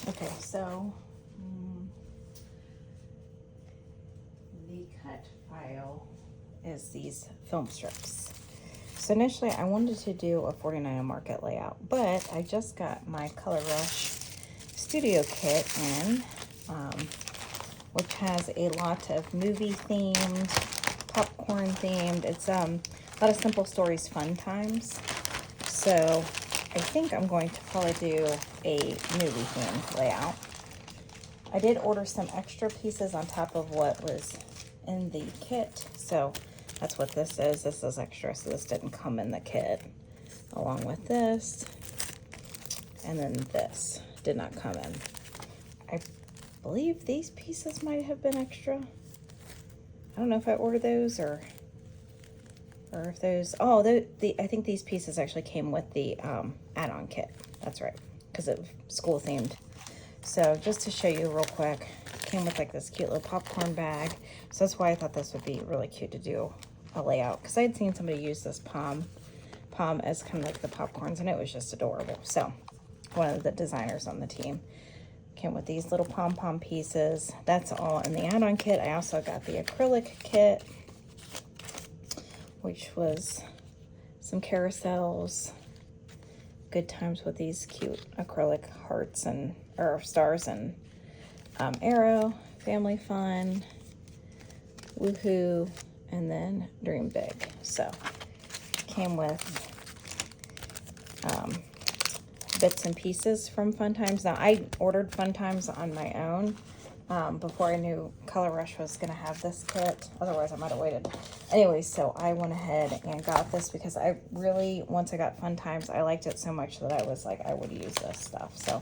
Okay, so the cut file is these film strips. So initially I wanted to do a 49 market layout, but I just got my Color Rush Studio Kit in, which has a lot of movie themed, popcorn themed. It's a lot of Simple Stories Fun Times. So I think I'm going to probably do a movie themed layout. I did order some extra pieces on top of what was in the kit. So that's what this is. This is extra, so this didn't come in the kit. Along with this, and then this did not come in. I believe these pieces might have been extra. I don't know if I ordered those or if those, oh, I think these pieces actually came with the add-on kit. That's right, because it was school themed. So just to show you real quick, it came with like this cute little popcorn bag. So that's why I thought this would be really cute to do a layout, because I had seen somebody use this palm as kind of like the popcorns, and it was just adorable. So one of the designers on the team came with these little pom-pom pieces. That's all in the add-on kit. I also got the acrylic kit, which was some carousels. Good times with these cute acrylic hearts and or stars and arrow, family fun, woohoo, and then dream big. So came with bits and pieces from Fun Times. Now I ordered Fun Times on my own before I knew Color Rush was gonna have this kit. Otherwise I might have waited. Anyway, so I went ahead and got this because I really, once I got Fun Times, I liked it so much that I was like, I would use this stuff. So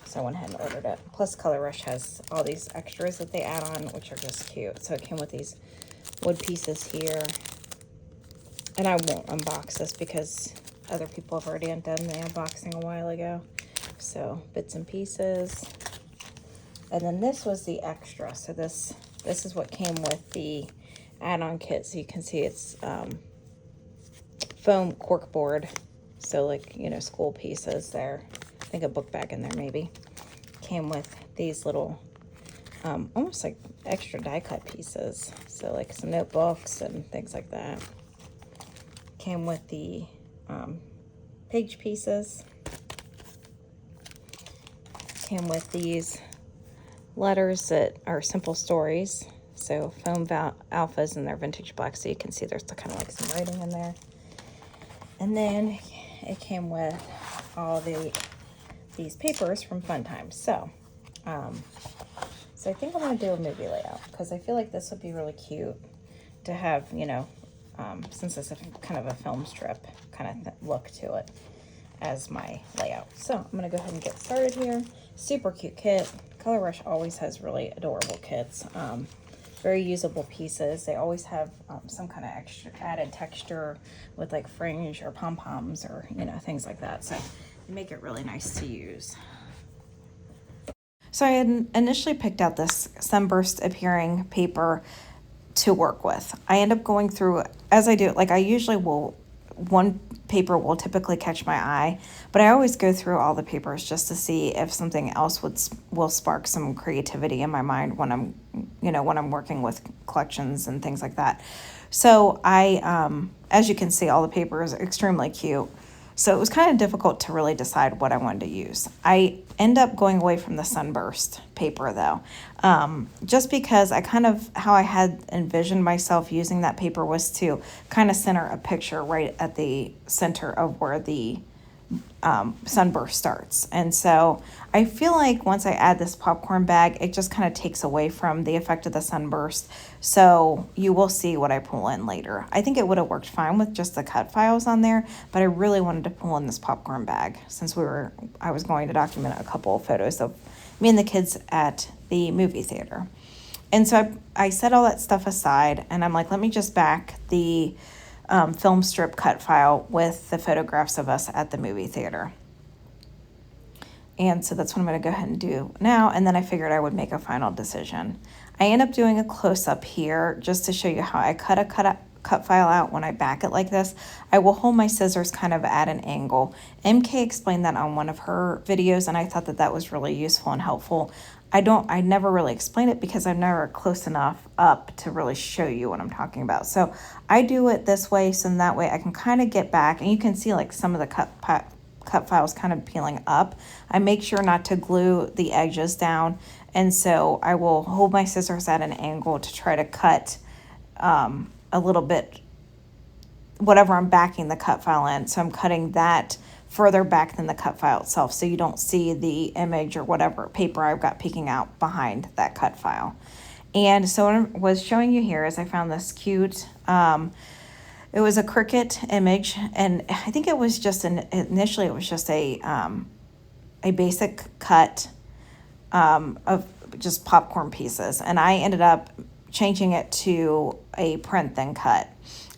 so I went ahead and ordered it. Plus Color Rush has all these extras that they add on, which are just cute. So it came with these wood pieces here. And I won't unbox this because other people have already done the unboxing a while ago. So bits and pieces. And then this was the extra. So this is what came with the add-on kit. So you can see it's foam cork board. So like, you know, school pieces there. I think a book bag in there maybe. Came with these little, almost like extra die cut pieces. So like some notebooks and things like that. Came with the page pieces. Came with these letters that are simple stories. So foam alphas and they're vintage black, so you can see there's kind of like some writing in there. And then it came with all these papers from Fun Times. So I think I'm gonna do a movie layout because I feel like this would be really cute to have, you know, since it's kind of a film strip kind of look to it as my layout. So I'm gonna go ahead and get started here. Super cute kit. Color Rush always has really adorable kits. Very usable pieces. They always have some kind of extra added texture with like fringe or pom-poms or, you know, things like that. So they make it really nice to use. So I had initially picked out this sunburst appearing paper to work with. I end up going through, as I do, like I usually will, one paper will typically catch my eye, but I always go through all the papers just to see if something else will spark some creativity in my mind when I'm, you know, when I'm working with collections and things like that. So as you can see, all the papers are extremely cute. So it was kind of difficult to really decide what I wanted to use. I end up going away from the sunburst paper though, just because how I had envisioned myself using that paper was to kind of center a picture right at the center of where the sunburst starts. And so I feel like once I add this popcorn bag, it just kind of takes away from the effect of the sunburst. So you will see what I pull in later. I think it would have worked fine with just the cut files on there, but I really wanted to pull in this popcorn bag since I was going to document a couple of photos of me and the kids at the movie theater. And so I set all that stuff aside and I'm like, let me just back the film strip cut file with the photographs of us at the movie theater. And so that's what I'm going to go ahead and do now. And then I figured I would make a final decision. I end up doing a close-up here just to show you how I cut cut file out when I back it like this, I will hold my scissors kind of at an angle. MK explained that on one of her videos, and I thought that that was really useful and helpful. I never really explain it because I'm never close enough up to really show you what I'm talking about. So I do it this way, so in that way I can kind of get back, and you can see like some of the cut files kind of peeling up. I make sure not to glue the edges down, and so I will hold my scissors at an angle to try to cut a little bit whatever I'm backing the cut file in. So I'm cutting that further back than the cut file itself, so you don't see the image or whatever paper I've got peeking out behind that cut file. And so what I was showing you here is I found this cute, it was a Cricut image, and I think it was just initially it was just a basic cut of just popcorn pieces, and I ended up changing it to a print then cut.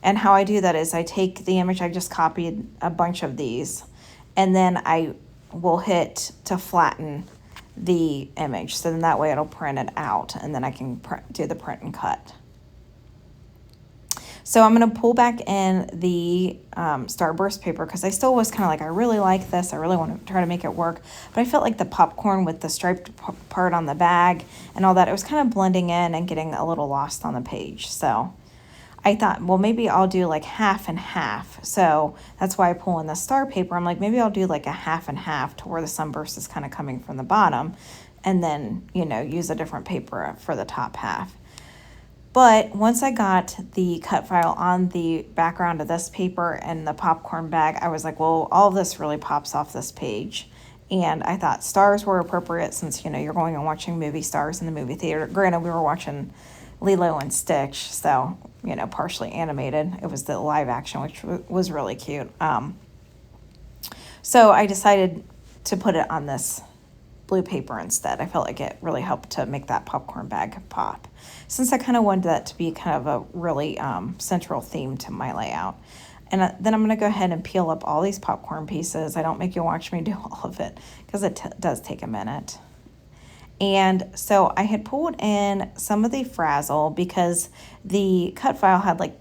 And how I do that is I take the image, I just copied a bunch of these, and then I will hit to flatten the image. So then that way it'll print it out, and then I can do the print and cut. So I'm going to pull back in the Starburst paper because I still was kind of like, I really like this. I really want to try to make it work. But I felt like the popcorn with the striped part on the bag and all that, it was kind of blending in and getting a little lost on the page. So I thought, well, maybe I'll do like half and half. So that's why I pull in the star paper. I'm like, maybe I'll do like a half and half to where the sunburst is kind of coming from the bottom, and then, you know, use a different paper for the top half. But once I got the cut file on the background of this paper and the popcorn bag, I was like, well, all of this really pops off this page. And I thought stars were appropriate since, you know, you're going and watching movie stars in the movie theater. Granted, we were watching Lilo and Stitch, so, you know, partially animated. It was the live action, which was really cute. So I decided to put it on this blue paper instead. I felt like it really helped to make that popcorn bag pop, since I kind of wanted that to be kind of a really central theme to my layout. And then I'm going to go ahead and peel up all these popcorn pieces. I don't make you watch me do all of it because it does take a minute. And so I had pulled in some of the frazzle because the cut file had like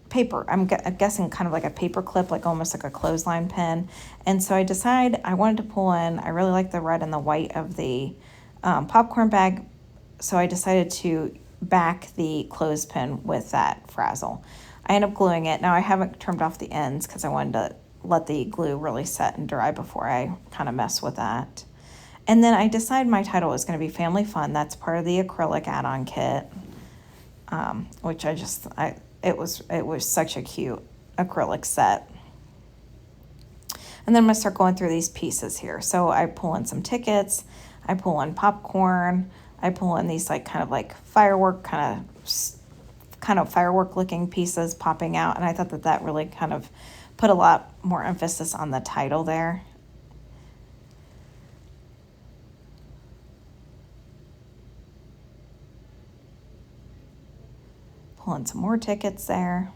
paper, I'm guessing kind of like a paper clip, like almost like a clothesline pin. And so I decided I wanted to pull in, I really like the red and the white of the popcorn bag. So I decided to back the clothespin with that frazzle. I ended up gluing it. Now I haven't trimmed off the ends because I wanted to let the glue really set and dry before I kind of mess with that. And then I decided my title is going to be Family Fun. That's part of the acrylic add-on kit, which it was such a cute acrylic set. And then I'm going to start going through these pieces here. So I pull in some tickets, I pull in popcorn, I pull in these like kind of like firework, kind of firework looking pieces popping out. And I thought that that really kind of put a lot more emphasis on the title there. Pull in some more tickets there.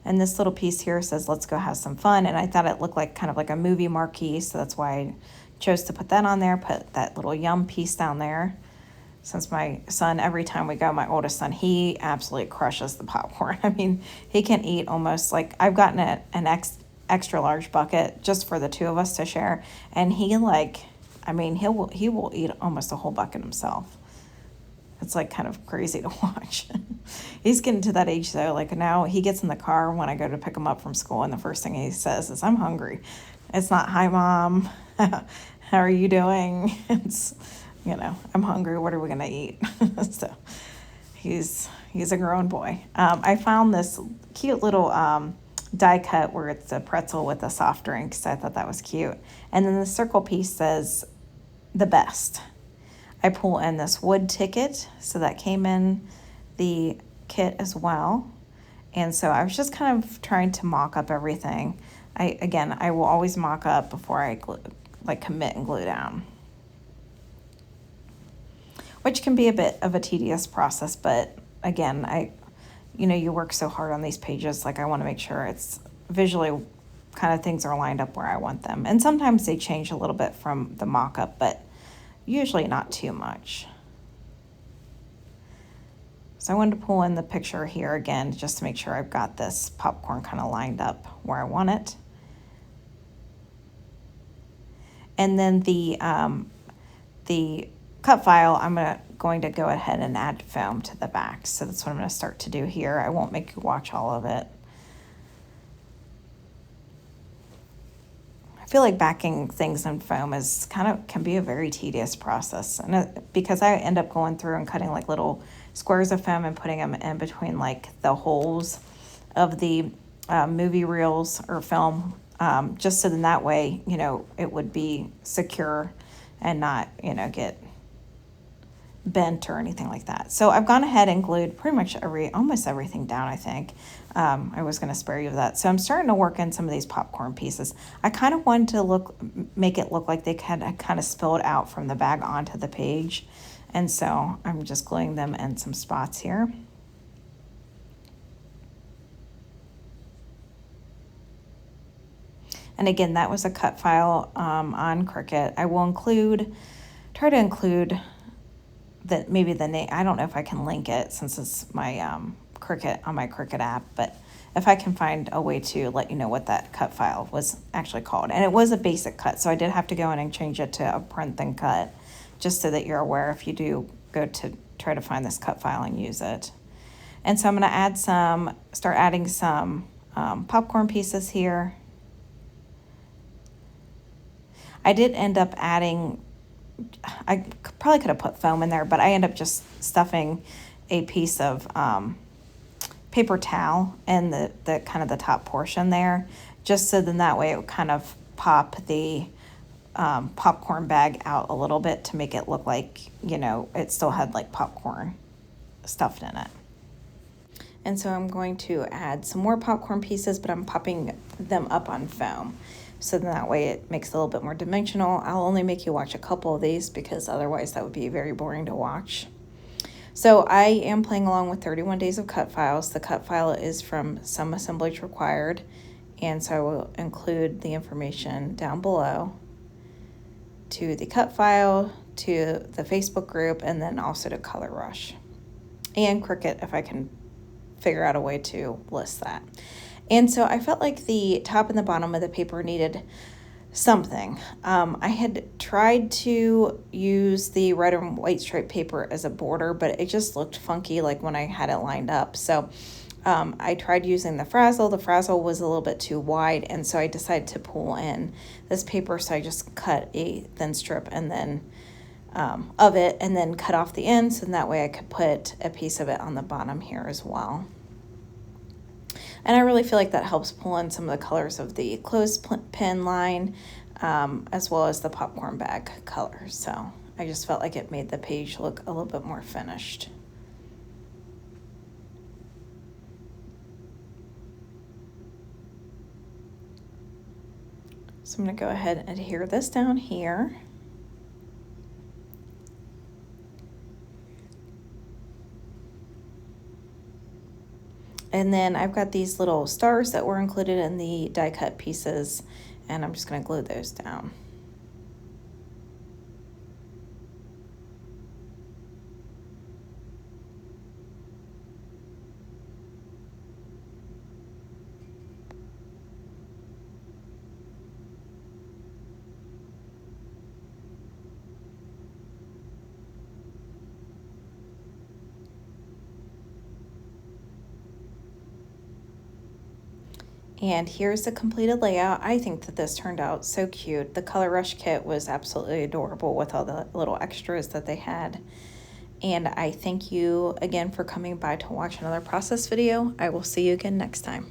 And this little piece here says, let's go have some fun. And I thought it looked like kind of like a movie marquee. So that's why I chose to put that on there, put that little yum piece down there. Since my son, every time we go, my oldest son, he absolutely crushes the popcorn. I mean, he can eat almost like, I've gotten an extra large bucket just for the two of us to share. And he like, I mean, he will eat almost a whole bucket himself. It's like kind of crazy to watch. He's getting to that age though, like now he gets in the car when I go to pick him up from school, and the first thing he says is, I'm hungry. It's not, hi mom, how are you doing? It's, you know, I'm hungry, what are we gonna eat? So he's a grown boy. I found this cute little die cut where it's a pretzel with a soft drink, so I thought that was cute. And then the circle piece says the best. I pull in this wood ticket, so that came in the kit as well. And so I was just kind of trying to mock up everything. I will always mock up before I commit and glue down, which can be a bit of a tedious process. But again, you work so hard on these pages, like I want to make sure it's visually kind of things are lined up where I want them. And sometimes they change a little bit from the mock-up, but usually not too much. So I wanted to pull in the picture here again, just to make sure I've got this popcorn kind of lined up where I want it. And then the cut file, I'm going to go ahead and add foam to the back. So that's what I'm going to start to do here. I won't make you watch all of it. I feel like backing things in foam is can be a very tedious process, and because I end up going through and cutting like little squares of foam and putting them in between like the holes of the movie reels or film, just so then that way, you know, it would be secure and not, you know, get bent or anything like that. So I've gone ahead and glued pretty much almost everything down, I think. I was going to spare you of that. So I'm starting to work in some of these popcorn pieces. I kind of wanted to make it look like they kind of spilled out from the bag onto the page. And so I'm just gluing them in some spots here. And again, that was a cut file on Cricut. I will try to include that, maybe the name. I don't know if I can link it since it's my Cricut on my Cricut app, but if I can find a way to let you know what that cut file was actually called. And it was a basic cut, so I did have to go in and change it to a print then cut, just so that you're aware if you do go to try to find this cut file and use it. And so I'm going to start adding some popcorn pieces here. I did end up adding, I probably could have put foam in there, but I end up just stuffing a piece of paper towel in the kind of the top portion there, just so then that way it would kind of pop the popcorn bag out a little bit to make it look like, you know, it still had like popcorn stuffed in it. And so I'm going to add some more popcorn pieces, but I'm popping them up on foam. So then that way it makes it a little bit more dimensional. I'll only make you watch a couple of these because otherwise that would be very boring to watch. So I am playing along with 31 Days of Cut Files. The cut file is from Some Assemblage Required, and so I will include the information down below to the cut file, to the Facebook group, and then also to Color Rush and Cricut if I can figure out a way to list that. And so I felt like the top and the bottom of the paper needed something. I had tried to use the red and white stripe paper as a border, but it just looked funky like when I had it lined up. So I tried using the frazzle. The frazzle was a little bit too wide, and so I decided to pull in this paper. So I just cut a thin strip and then of it, and then cut off the ends, and that way I could put a piece of it on the bottom here as well. And I really feel like that helps pull in some of the colors of the clothespin line, as well as the popcorn bag color. So I just felt like it made the page look a little bit more finished. So I'm going to go ahead and adhere this down here. And then I've got these little stars that were included in the die cut pieces, and I'm just going to glue those down. And here's the completed layout. I think that this turned out so cute. The Color Rush kit was absolutely adorable with all the little extras that they had. And I thank you again for coming by to watch another process video. I will see you again next time.